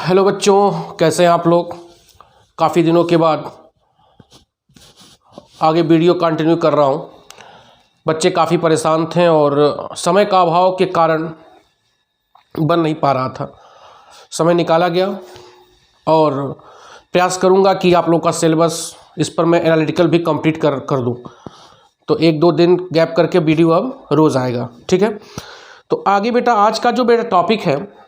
Hello बच्चों, कैसे हैं आप लोग। काफ़ी दिनों के बाद आगे वीडियो कंटिन्यू कर रहा हूँ। बच्चे काफ़ी परेशान थे और समय का अभाव के कारण बन नहीं पा रहा था। समय निकाला गया और प्रयास करूँगा कि आप लोग का सिलेबस इस पर मैं एनालिटिकल भी कंप्लीट कर दूँ। तो एक दो दिन गैप करके वीडियो अब रोज़ आएगा, ठीक है। तो आगे बेटा, आज का जो मेरा टॉपिक है,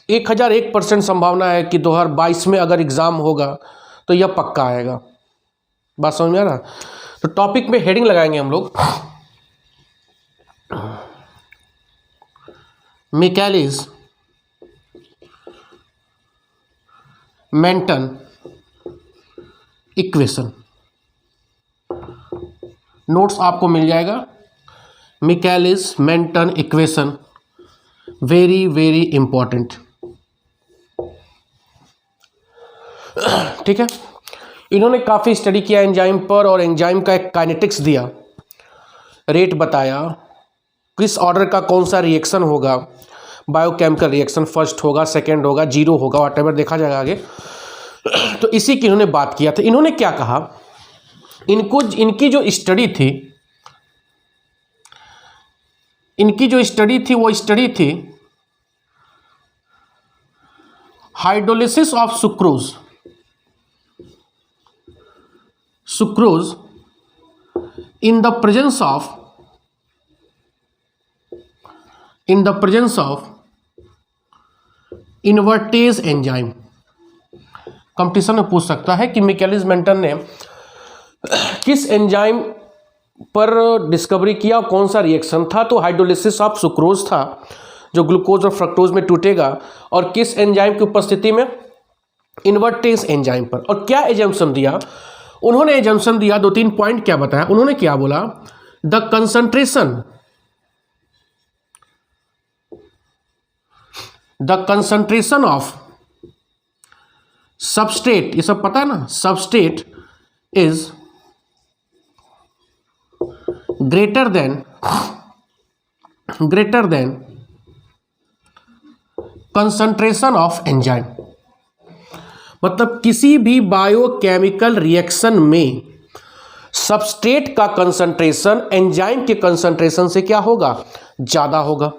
1001% संभावना है कि 2022 में अगर एग्ज़ाम होगा तो यह पक्का आएगा। बात समझ में आ रहा। तो टॉपिक में हेडिंग लगाएंगे हम लोग, मिकेलिस मेंटन इक्वेशन। नोट्स आपको मिल जाएगा। Michaelis Menten equation, very very important, ठीक है। इन्होंने काफ़ी स्टडी किया एंजाइम पर और एंजाइम का एक काइनेटिक्स दिया, रेट बताया, किस ऑर्डर का कौन सा रिएक्शन होगा, बायोकेमिकल रिएक्शन फर्स्ट होगा, सेकंड होगा, जीरो होगा, व्हाटएवर देखा जाएगा आगे। तो इसी की इन्होंने बात किया था। इन्होंने क्या कहा, इनकी जो स्टडी थी hydrolysis of sucrose in the presence of invertase enzyme. Competition में पूछ सकता है कि मिकेलिस मेंटन ने किस एंजाइम पर डिस्कवरी किया, कौन सा रिएक्शन था। तो हाइड्रोलिसिस ऑफ सुक्रोज था, जो ग्लूकोज और फ्रक्टोज में टूटेगा, और किस एंजाइम की उपस्थिति में, इन्वर्टेज एंजाइम पर। और क्या एजम्पशन दिया उन्होंने, एजम्पशन दिया, दो तीन पॉइंट क्या बताया उन्होंने, क्या बोला, द कंसंट्रेशन ऑफ सबस्ट्रेट, ये सब पता है ना, substrate is greater then concentration of enzyme. मतलब किसी भी बायोकेमिकल रिएक्शन में सबस्ट्रेट का कंसंट्रेशन एंजाइम के कंसंट्रेशन से क्या होगा, ज्यादा होगा।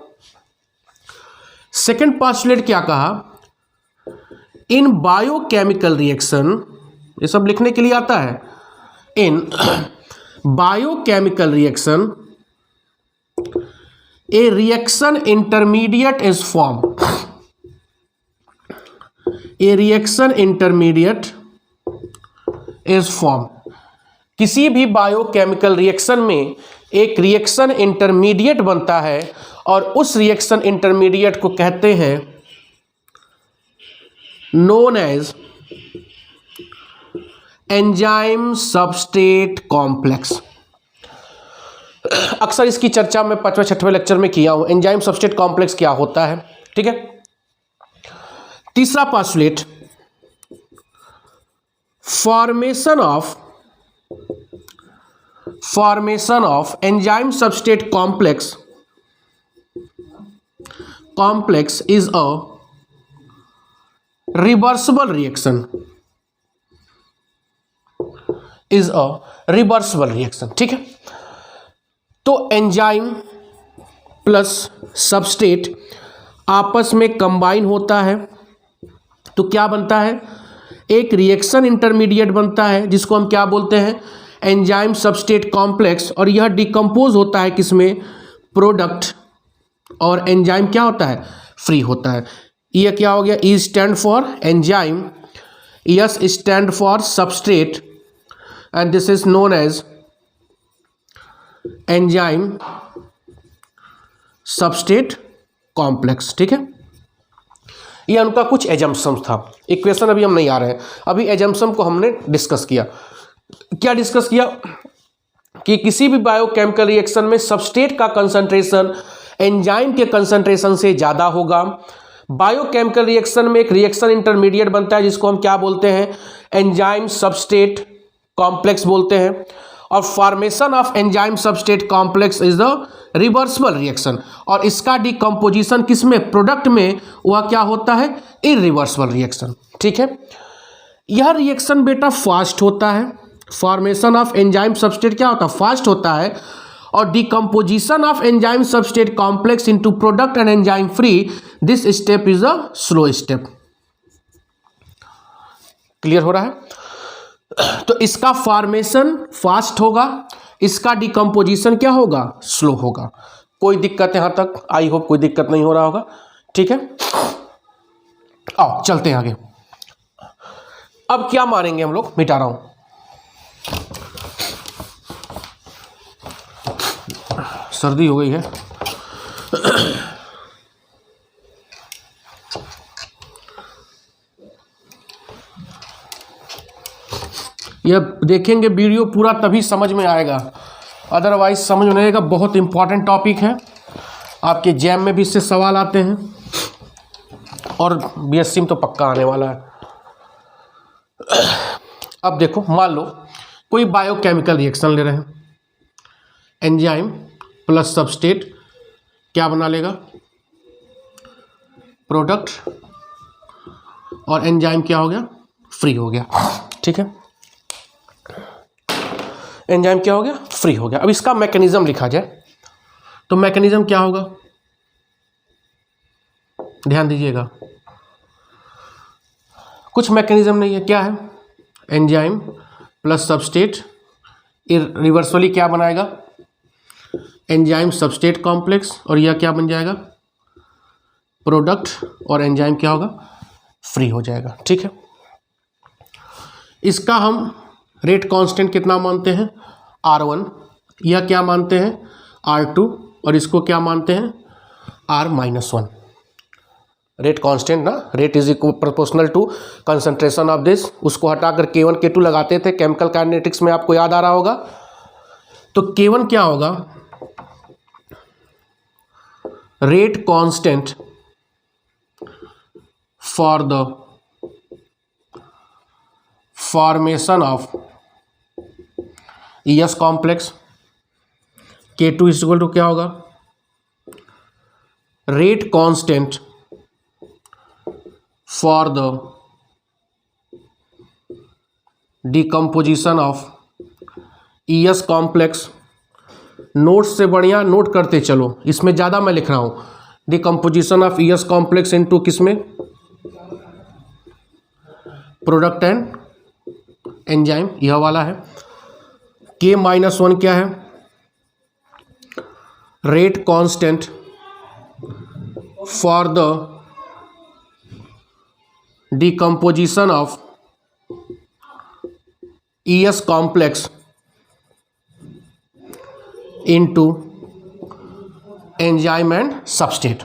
सेकंड पोस्टुलेट क्या कहा, इन बायोकेमिकल रिएक्शन, ये सब लिखने के लिए आता है, in biochemical reaction A reaction intermediate is form, A reaction intermediate is form. किसी भी बायोकेमिकल रिएक्शन में एक रिएक्शन इंटरमीडिएट बनता है और उस रिएक्शन इंटरमीडिएट को कहते हैं known as enzyme substrate complex. अक्सर इसकी चर्चा मैं 5वें 6वें लेक्चर में किया हूं, एंजाइम सबस्ट्रेट कॉम्प्लेक्स क्या होता है, ठीक है। तीसरा postulate, formation of enzyme substrate complex is a reversible reaction, ठीक है। तो एंजाइम प्लस सबस्ट्रेट आपस में कंबाइन होता है तो क्या बनता है, एक रिएक्शन इंटरमीडिएट बनता है जिसको हम क्या बोलते हैं, एंजाइम सबस्ट्रेट कॉम्प्लेक्स। और यह डिकम्पोज होता है किसमें, प्रोडक्ट, और एंजाइम क्या होता है, फ्री होता है। यह क्या हो गया, E stand for enzyme, S stand for substrate, and this is known as enzyme substrate complex, ठीक है। ये उनका कुछ एजम्पशन था। इक्वेशन अभी हम नहीं आ रहे हैं, अभी एजम्पशन को हमने डिस्कस किया। क्या डिस्कस किया कि किसी भी बायोकेमिकल रिएक्शन में सबस्ट्रेट का कंसंट्रेशन एंजाइम के कंसंट्रेशन से ज़्यादा होगा। बायोकेमिकल रिएक्शन में एक रिएक्शन इंटरमीडिएट बनता है जिसको हम क्या बोलते हैं, एंजाइम सबस्ट्रेट कॉम्प्लेक्स बोलते हैं। और formation of enzyme substrate complex is the reversible reaction, और इसका डिकम्पोजिशन किसमें, प्रोडक्ट में, वह क्या होता है, इरिवर्सिबल रिएक्शन। ठीक है, यह रिएक्शन बेटा फास्ट होता है, फॉर्मेशन ऑफ एंजाइम सबस्ट्रेट क्या होता है, फास्ट होता है, और decomposition of enzyme substrate complex into product and enzyme free, this step is a slow step. Clear हो रहा है? तो इसका फॉर्मेशन फास्ट होगा, इसका डिकम्पोजिशन क्या होगा, स्लो होगा। कोई दिक्कत यहां तक? आई होप कोई दिक्कत नहीं हो रहा होगा। ठीक है, आओ चलते हैं आगे। अब क्या मानेंगे हम लोग, मिटा रहा हूं, सर्दी हो गई है। यह देखेंगे वीडियो पूरा तभी समझ में आएगा, अदरवाइज समझ में नहीं आएगा। बहुत इंपॉर्टेंट टॉपिक है, आपके जैम में भी इससे सवाल आते हैं, और बीएससी में तो पक्का आने वाला है। अब देखो, मान लो कोई बायोकेमिकल रिएक्शन ले रहे हैं, एंजाइम प्लस सबस्ट्रेट क्या बना लेगा, प्रोडक्ट, और एंजाइम क्या हो गया, फ्री हो गया। ठीक है, एंजाइम क्या हो गया, फ्री हो गया। अब इसका मैकेनिज्म लिखा जाए तो मैकेनिज्म क्या होगा, ध्यान दीजिएगा, कुछ मैकेनिज्म नहीं है। क्या है, एंजाइम प्लस सबस्ट्रेट रिवर्सली क्या बनाएगा, एंजाइम सबस्ट्रेट कॉम्प्लेक्स, और यह क्या बन जाएगा, प्रोडक्ट, और एंजाइम क्या होगा, फ्री हो जाएगा। ठीक है, इसका हम रेट कांस्टेंट कितना मानते हैं, R1, यह क्या मानते हैं, R2, और इसको क्या मानते हैं, R-1। रेट कांस्टेंट ना, rate is equal proportional to concentration of this, उसको हटाकर K1 K2 लगाते थे केमिकल काइनेटिक्स में, आपको याद आ रहा होगा। तो K1 क्या होगा, rate constant for the formation of ES complex, K2 is equal to क्या होगा, rate constant for the decomposition of ES complex. Note से बढ़िया नोट करते चलो, इसमें ज़्यादा मैं लिख रहा हूँ, decomposition of ES complex into किसमें, प्रोडक्ट एंड एंजाइम, यह वाला है। K-1 क्या है, rate constant for the decomposition of ES complex into enzyme and substrate.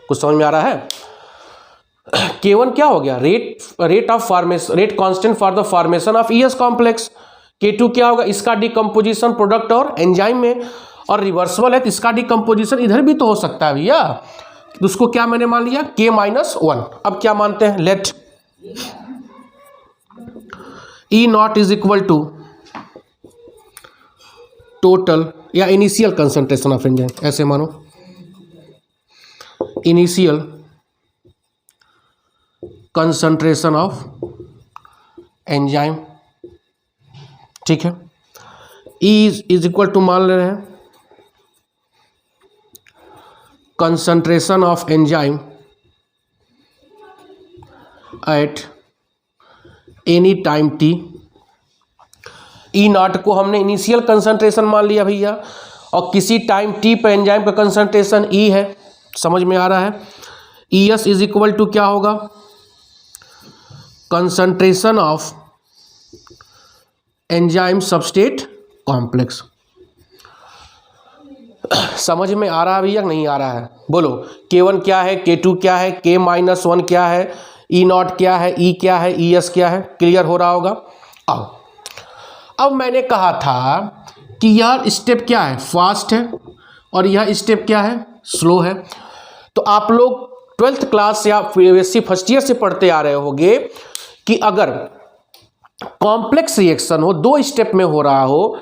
कुछ समझ में आ रहा है? K1 क्या हो गया, rate of formation, rate constant for the formation of ES complex. K2 क्या होगा, इसका डिकम्पोजिशन प्रोडक्ट और एंजाइम में, और रिवर्सिबल है तो इसका डिकम्पोजिशन इधर भी तो हो सकता है भैया, तो उसको क्या मैंने मान लिया, K-1। अब क्या मानते हैं, let E0 is equal to total या इनिशियल कंसंट्रेशन ऑफ एंजाइम, ऐसे मानो, इनिशियल कंसंट्रेशन ऑफ एंजाइम। ठीक है, E इज इक्वल टू मान ले रहे हैं concentration of enzyme at any time t। E0 को हमने इनिशियल कंसंट्रेशन मान लिया भैया, और किसी टाइम t पर एंजाइम का कंसंट्रेशन E है, समझ में आ रहा है। ES इज इक्वल टू क्या होगा, concentration of enzyme substrate complex. समझ में आ रहा है भैया, नहीं आ रहा है, बोलो। K1 क्या है, K2 क्या है, K-1 क्या है, E0 क्या है, E क्या है, ES क्या है, क्लियर हो रहा होगा। आओ, अब मैंने कहा था कि यह स्टेप क्या है, फास्ट है, और यह स्टेप क्या है, स्लो है। तो आप लोग 12th क्लास या बीएससी फर्स्ट ईयर से पढ़ते आ रहे होंगे कि अगर कॉम्प्लेक्स रिएक्शन हो, 2 स्टेप में हो रहा हो,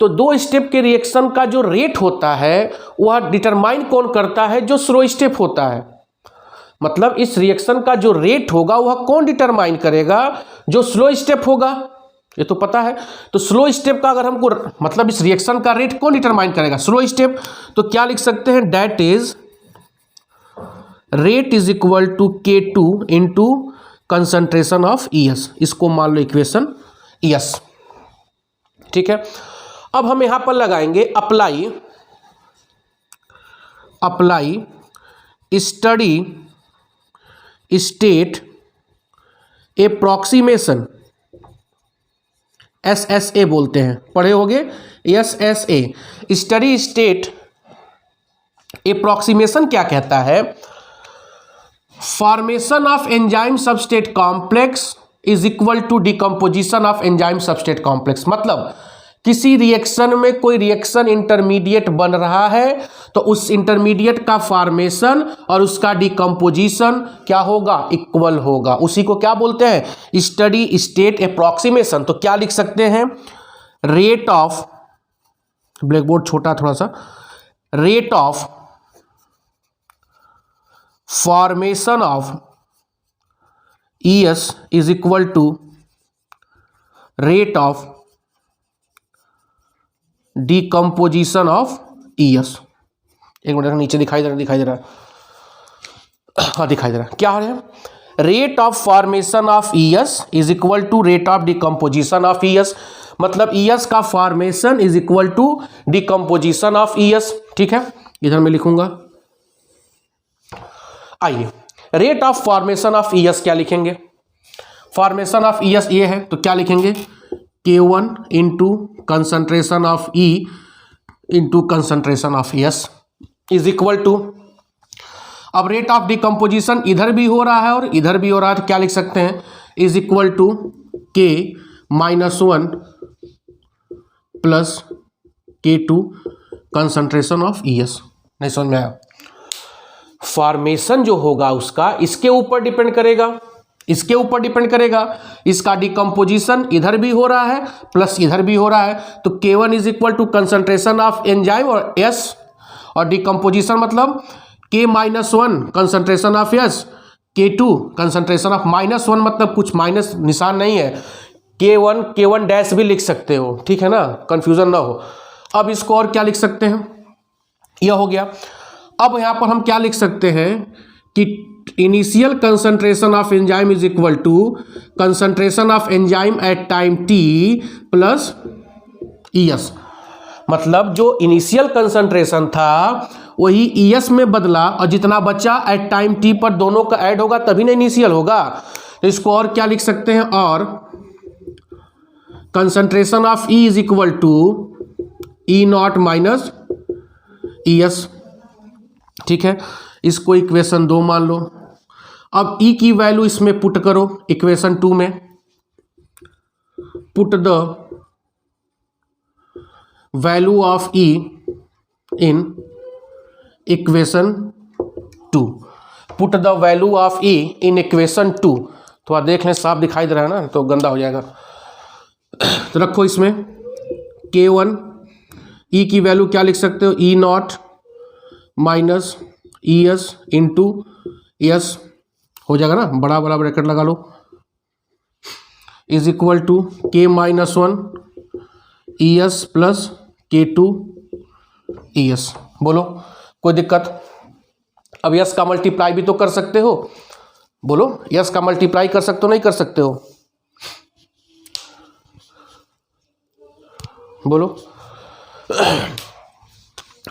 तो 2 स्टेप के रिएक्शन का जो रेट होता है वह डिटरमाइन कौन करता है? जो स्लो स्टेप होता है। मतलब इस रिएक्शन का जो रेट होगा वह कौन डिटरमाइन करेगा? जो स्लो स्टेप होगा, ये तो पता है। तो स्लो स्टेप का अगर हमको मतलब इस रिएक्शन का रेट कौन डिटरमाइन करेगा? Slow step. तो क्या लिख सकते हैं? That is rate is equal to K2 into concentration of ES। इसको मान लो इक्वेशन ES, ठीक है। अब हम यहां पर लगाएंगे apply steady state approximation, SSA बोलते हैं, पढ़े होगे SSA। स्टडी स्टेट एप्रोक्सीमेशन क्या कहता है? Formation of enzyme substrate complex is equal to decomposition of enzyme substrate complex. मतलब किसी रिएक्शन में कोई रिएक्शन इंटरमीडिएट बन रहा है तो उस इंटरमीडिएट का फॉर्मेशन और उसका डिकम्पोजिशन क्या होगा? इक्वल होगा। उसी को क्या बोलते हैं? Steady state approximation. तो क्या लिख सकते हैं? रेट ऑफ, ब्लैक बोर्ड छोटा थोड़ा सा, rate of formation of ES is equal to rate of decomposition of ES। एक मिनट, नीचे दिखाई दे रहा हाँ दिखाई दे रहा क्या है? Rate of formation of ES is equal to rate of decomposition of ES। मतलब ES का formation is equal to decomposition of ES, ठीक है। इधर मैं लिखूंगा, आइए rate of formation of ES क्या लिखेंगे? फॉर्मेशन ऑफ ES ये है, तो क्या लिखेंगे? K1 into concentration of E into concentration of ES is equal to, अब रेट ऑफ डिकम्पोजिशन इधर भी हो रहा है और इधर भी हो रहा है, तो क्या लिख सकते हैं? Is equal to K-1 plus K2 concentration of ES। नहीं समझ में आया? फॉर्मेशन जो होगा उसका इसके ऊपर डिपेंड करेगा, इसका डिकम्पोजिशन इधर भी हो रहा है प्लस इधर भी हो रहा है, तो K1 is equal to concentration of enzyme और S, और डिकम्पोजिशन मतलब K-1 concentration of S, K2 concentration of -1, मतलब कुछ माइनस निशान नहीं है, K1 डैश भी लिख सकते हो, ठीक है ना, कंफ्यूजन ना हो। अब इसको और क्या लिख सकते हैं? यह हो गया। अब यहाँ पर हम क्या लिख सकते हैं कि initial concentration of enzyme is equal to concentration of enzyme at time t plus ES। मतलब जो इनिशियल कंसंट्रेशन था वही ES में बदला और जितना बचा एट टाइम t पर दोनों का ऐड होगा तभी ना इनिशियल होगा। तो इसको और क्या लिख सकते हैं? और concentration of E is equal to E0 minus ES, ठीक है। इसको इक्वेशन 2 मान लो। अब E की वैल्यू इसमें पुट करो, इक्वेशन 2 में put the value of E in equation 2, put the value of E in equation 2। थोड़ा देख लें, साफ दिखाई दे रहा है ना, तो गंदा हो जाएगा। तो रखो इसमें K1, E की वैल्यू क्या लिख सकते हो? E0 minus ES into ES हो जाएगा ना, बड़ा बड़ा ब्रैकेट लगा लो, is equal to K-1 ES plus K2 ES। बोलो कोई दिक्कत? अब यस का मल्टीप्लाई भी तो कर सकते हो, बोलो यस का मल्टीप्लाई कर सकते हो नहीं कर सकते हो? बोलो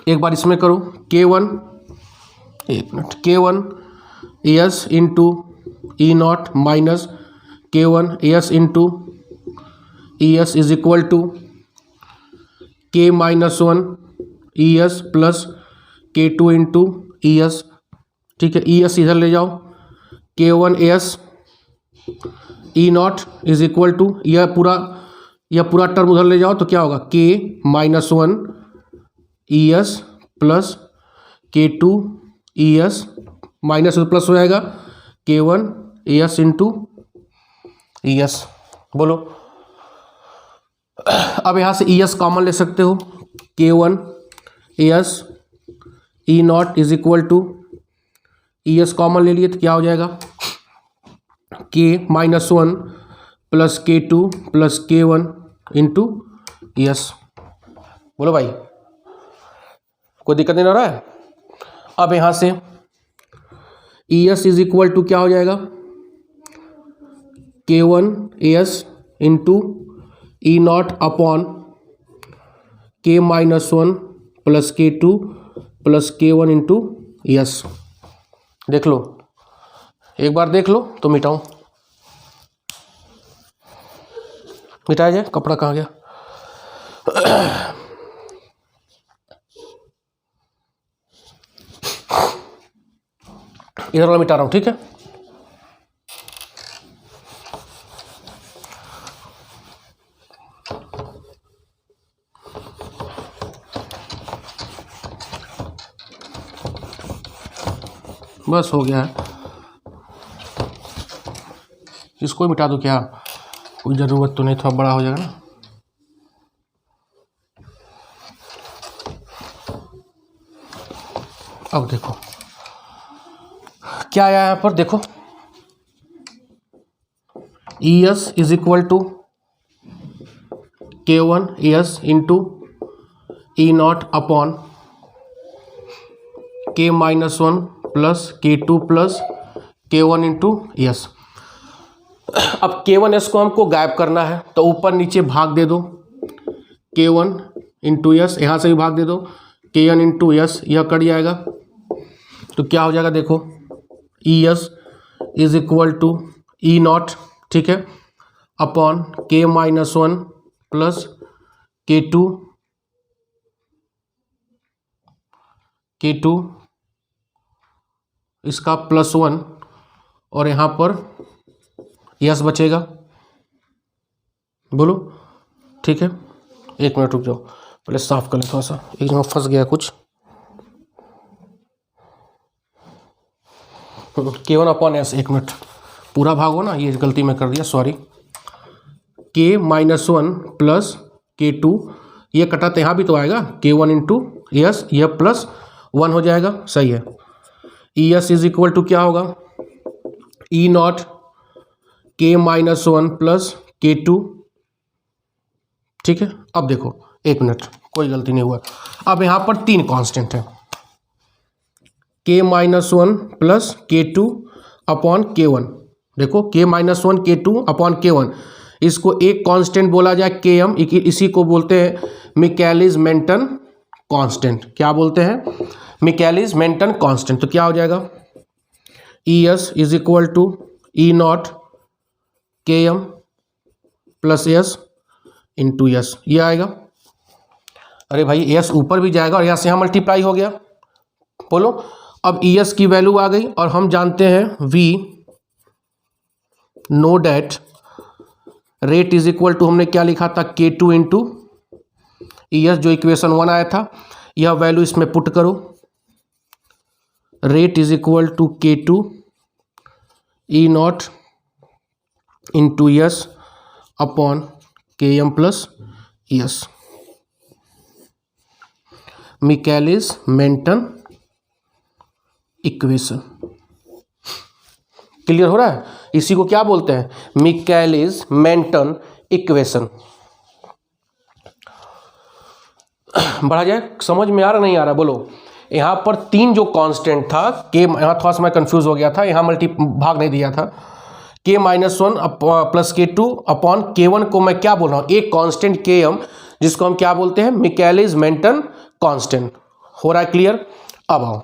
एक बार इसमें करो, K1, एक minute, K1 ES into E0 minus K1 ES into ES is equal to K-1 ES plus K2 into ES, ठीक है। ES इधर ले जाओ, K1 ES E0 is equal to यह पूरा टर्म उधर ले जाओ, तो क्या होगा? K-1 ES plus K2 ES minus plus हो जाएगा K1 ES इंटू ES। बोलो अब यहाँ से ई एस कॉमन ले सकते हो, K1 S E nought is equal to, E S common ले लिए तो क्या हो जाएगा, K-1 plus K2 plus K1 into S. बोलो भाई, कोई दिक्कत नहीं हो रहा है। अब यहाँ से E S is equal to क्या हो जाएगा, K1 S into E nought upon K-1 plus K2 plus K1 into S. देख लो, एक बार देख लो तो मिटाऊं, मिटाया जाए, कपड़ा कहाँ गया। इधर वाला मिटा रहा हूं, ठीक है। बस हो गया है, इसको मिटा दो क्या, कोई ज़रूरत तो नहीं, थोड़ा बड़ा हो जाएगा ना। अब देखो क्या आया यहाँ पर, देखो E S is equal to K1 S into E nought upon K-1 plus K2 plus K1 into S. अब K1 एस को हमको गायब करना है तो ऊपर नीचे भाग दे दो, K1 इंटू एस, यहाँ से भी भाग दे दो, Kn इंटू एस, यह कट जाएगा तो क्या हो जाएगा, देखो E S is equal to E nought, ठीक है, अपॉन K-1 प्लस K2 इसका प्लस 1 और यहाँ पर यस बचेगा। बोलो ठीक है, एक मिनट रुक जाओ, पहले साफ कर ले, थोड़ा सा एक जगह फंस गया कुछ। K1 अपॉन एस, एक मिनट, पूरा भाग हो ना, ये गलती मैं कर दिया, सॉरी। K-1 प्लस K2, ये कटा तो यहाँ भी तो आएगा, K1 इंटू एस, यह प्लस 1 हो जाएगा, सही है। E S is equal to क्या होगा, ई नॉट K-1 प्लस K2, ठीक है। अब देखो एक मिनट, कोई गलती नहीं हुआ। अब यहाँ पर 3 कांस्टेंट है, K-1 plus K2 upon K1। देखो K-1 K2 अपॉन K1, इसको एक कांस्टेंट बोला जाए Km, इसी को बोलते हैं मिकेलिस मेंटन कांस्टेंट। क्या बोलते हैं, मिकेलिस मेंटन कांस्टेंट। तो क्या हो जाएगा, E S is equal to E nought Km plus S into S, ये आएगा। अरे भाई एस ऊपर भी जाएगा और यहाँ से यहाँ मल्टीप्लाई हो गया। बोलो, अब ई एस की वैल्यू आ गई और हम जानते हैं we know that rate is equal to, हमने क्या लिखा था, K2 इंटू ई एस, जो इक्वेशन 1 आया था, यह वैल्यू इसमें पुट करो, rate is equal to K2 E nought into S upon Km plus S, Michaelis Menten equation. Clear हो रहा है, इसी को क्या बोलते हैं, मिकेलिस मेंटन इक्वेशन। बढ़ा जाए, समझ में आ रहा नहीं आ रहा, बोलो। यहाँ पर 3 जो कांस्टेंट था, के यहाँ थोड़ा सा मैं कंफ्यूज हो गया था, यहाँ मल्टी भाग नहीं दिया था। K-1 plus K2 upon K1 को मैं क्या बोल रहा हूँ, एक कांस्टेंट Km, जिसको हम क्या बोलते हैं, मिकेलिस मेंटन कांस्टेंट। हो रहा है क्लियर। अब आओ,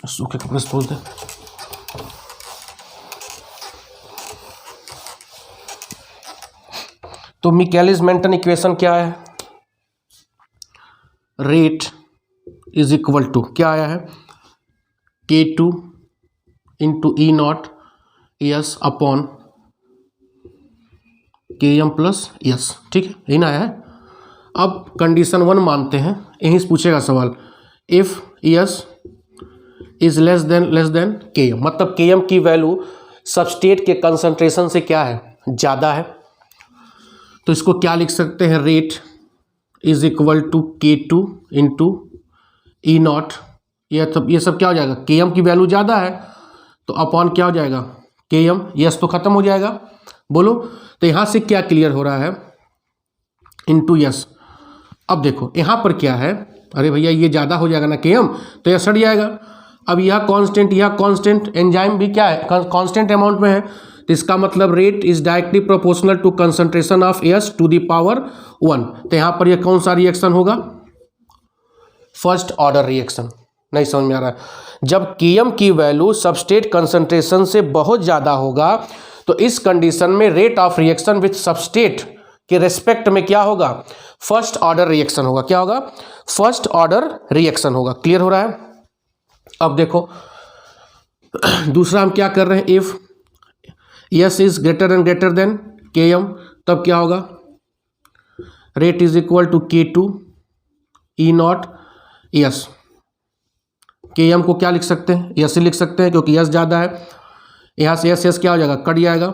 सूखे कपड़े से पोंछ दे। तो मिकेलिस मेंटन इक्वेशन क्या है, रेट इज इक्वल टू क्या आया है, K2 into E nought S upon Km plus S, ठीक है, यही ना आया है। अब कंडीशन 1 मानते हैं, यहीं से पूछेगा सवाल, if yes is less than K M, मतलब के एम की वैल्यू सबस्टेट के कंसंट्रेशन से क्या है, ज़्यादा है। तो इसको क्या लिख सकते हैं, rate is equal to K2 into E nought. ये सब क्या हो जाएगा, के एम की वैल्यू ज़्यादा है तो अपॉन क्या हो जाएगा, के एम, यस तो खत्म हो जाएगा। बोलो, तो यहाँ से क्या क्लियर हो रहा है, इंटू यस। अब देखो यहाँ पर क्या है, अरे भैया ये ज़्यादा हो जाएगा ना के एम, तो यह सड़ जाएगा। अब यह कांस्टेंट, एंजाइम भी क्या है, कांस्टेंट अमाउंट में है, तो इसका मतलब rate is directly proportional to concentration of S to the power 1। तो यहाँ पर यह कौन सा रिएक्शन होगा, फर्स्ट ऑर्डर रिएक्शन। नहीं समझ में आ रहा है, जब केएम की वैल्यू सबस्ट्रेट कंसंट्रेशन से बहुत ज़्यादा होगा तो इस कंडीशन में rate of reaction with substrate के रेस्पेक्ट में क्या होगा, फर्स्ट ऑर्डर रिएक्शन होगा। क्या होगा, फर्स्ट ऑर्डर रिएक्शन होगा। क्लियर हो रहा है। अब देखो दूसरा हम क्या कर रहे हैं, if S is greater than K M, तब क्या होगा, rate is equal to K2 E nought S. K M को क्या लिख सकते हैं, एस से लिख सकते हैं क्योंकि एस ज़्यादा है। यहाँ से एस क्या हो जाएगा, कट जाएगा,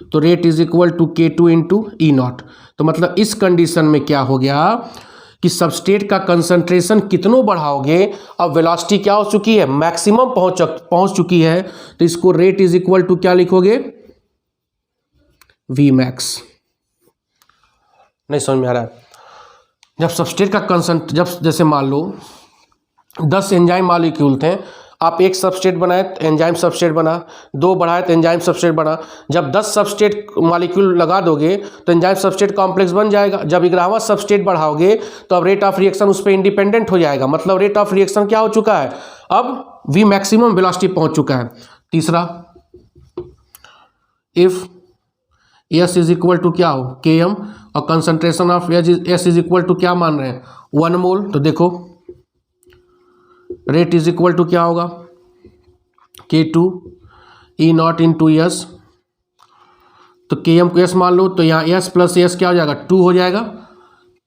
तो rate is equal to K2 into E nought. तो मतलब इस कंडीशन में क्या हो गया कि सबस्ट्रेट का कंसंट्रेशन कितनों बढ़ाओगे, अब वेलोसिटी क्या हो चुकी है, मैक्सिमम पहुंच चुकी है, तो इसको रेट इज इक्वल टू क्या लिखोगे, वी मैक्स। नहीं समझ में आ रहा है, जब सबस्ट्रेट का जब जैसे मान लो 10 एंजाइम मॉलिक्यूल थे, आप एक सबस्ट्रेट बनाए तो एंजाइम सबस्ट्रेट बना, 2 बढ़ाए तो एंजाइम सबस्ट्रेट बना। जब 10 सबस्ट्रेट मॉलिक्यूल लगा दोगे तो एंजाइम सबस्ट्रेट कॉम्प्लेक्स बन जाएगा। जब 11वां सबस्ट्रेट बढ़ाओगे तो अब रेट ऑफ रिएक्शन उस पर इंडिपेंडेंट हो जाएगा, मतलब रेट ऑफ रिएक्शन क्या हो चुका है, अब वी मैक्सिमम वेलोसिटी पहुंच चुका है। तीसरा, if S is equal to क्या हो, के एम, और concentration of S is equal to क्या मान रहे हैं, 1 मोल, तो देखो रेट इज इक्वल टू क्या होगा, K2 E nought into S. तो के एम को एस मान लो, तो यहाँ एस प्लस एस क्या हो जाएगा, 2 हो जाएगा,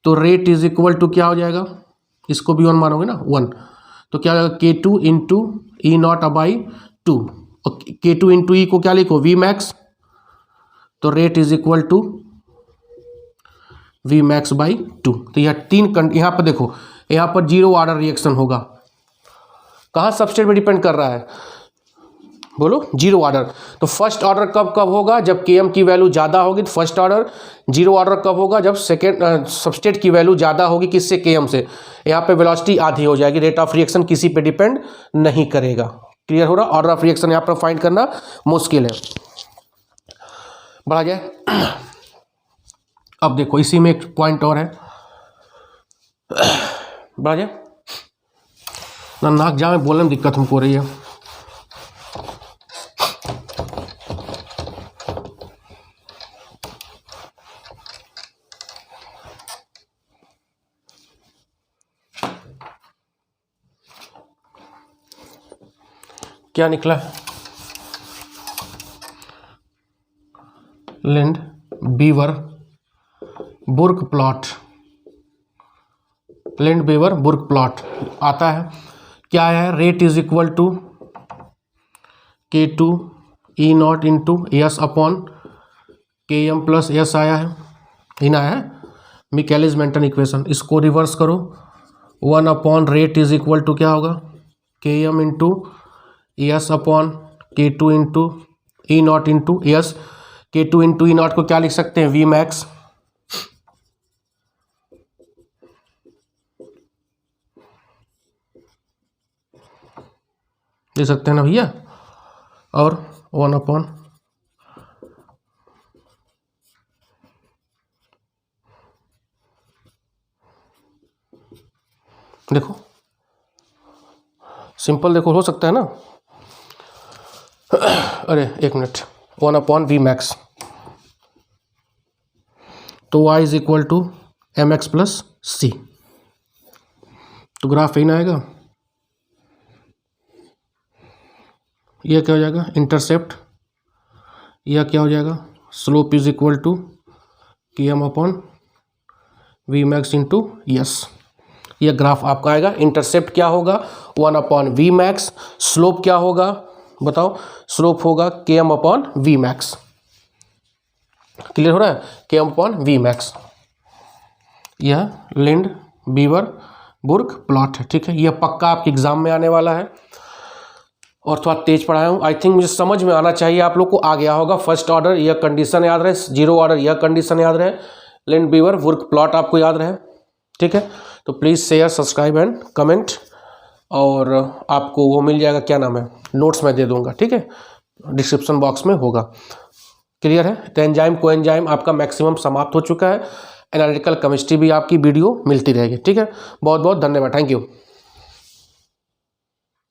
तो रेट इज इक्वल टू क्या हो जाएगा, इसको भी 1 मानोगे ना, 1, तो क्या हो जाएगा, K2 into E not by 2, और K2 इंटू ई को क्या लिखो, वी मैक्स, तो rate is equal to V max by 2। तो यह यहाँ पर देखो, यहाँ पर 0 ऑर्डर रिएक्शन होगा। कहाँ सबस्ट्रेट में डिपेंड कर रहा है, बोलो 0 ऑर्डर। तो फर्स्ट ऑर्डर कब कब होगा, जब Km की वैल्यू ज़्यादा होगी तो फर्स्ट ऑर्डर। 0 ऑर्डर कब होगा, जब सेकेंड सबस्ट्रेट की वैल्यू ज़्यादा होगी, किससे, Km से। यहाँ पे वेलोसिटी आधी हो जाएगी, रेट ऑफ रिएक्शन किसी पे डिपेंड नहीं करेगा। क्लियर हो रहा, ऑर्डर ऑफ रिएक्शन यहाँ पर फाइंड करना मुश्किल है। बढ़ा जाए, अब देखो इसी में एक पॉइंट और है, बढ़ा जाए ना, नाक जाम में बोलने में दिक्कत हमको हो रही है। क्या निकला, Lineweaver Burk plot, Lineweaver Burk plot आता है। क्या है, rate is equal to K2 E nought into S upon Km plus S आया है, इन आया है, मिकेलिस मेंटन इक्वेशन। इसको रिवर्स करो, 1 upon rate is equal to क्या होगा, Km into S upon K2 into E nought into S. K2 into E nought को क्या लिख सकते हैं, वी मैक्स, दे सकते हैं ना भैया, और 1 अपॉन देखो सिंपल, देखो हो सकता है ना, अरे एक मिनट, 1 अपॉन वी मैक्स, तो y is equal to m x plus c. तो ग्राफ इन आएगा, यह क्या हो जाएगा, इंटरसेप्ट, यह क्या हो जाएगा, slope is equal to Km upon V max into S, यह ग्राफ आपका आएगा। इंटरसेप्ट क्या होगा 1/v मैक्स, स्लोप क्या होगा बताओ, स्लोप होगा km/v मैक्स। क्लियर हो रहा है, km/v मैक्स। यह लिंड बीवर बुर्ग प्लॉट है, ठीक है। यह पक्का आपके एग्जाम में आने वाला है और थोड़ा तेज पढ़ाया हूँ। आई थिंक मुझे समझ में आना चाहिए, आप लोग को आ गया होगा। फर्स्ट ऑर्डर यह कंडीशन याद रहे, जीरो ऑर्डर यह कंडीशन याद रहे, लिंड बीवर बुर्ग प्लॉट आपको याद रहे, ठीक है। तो please share, subscribe and comment, और आपको वो मिल जाएगा, क्या नाम है, नोट्स मैं दे दूंगा, ठीक है, डिस्क्रिप्शन बॉक्स में होगा। क्लियर है। तो एंजाइम को एंजाइम आपका मैक्सिमम समाप्त हो चुका है। एनालिटिकल केमिस्ट्री भी आपकी वीडियो मिलती रहेगी, ठीक है। बहुत बहुत धन्यवाद, थैंक यू।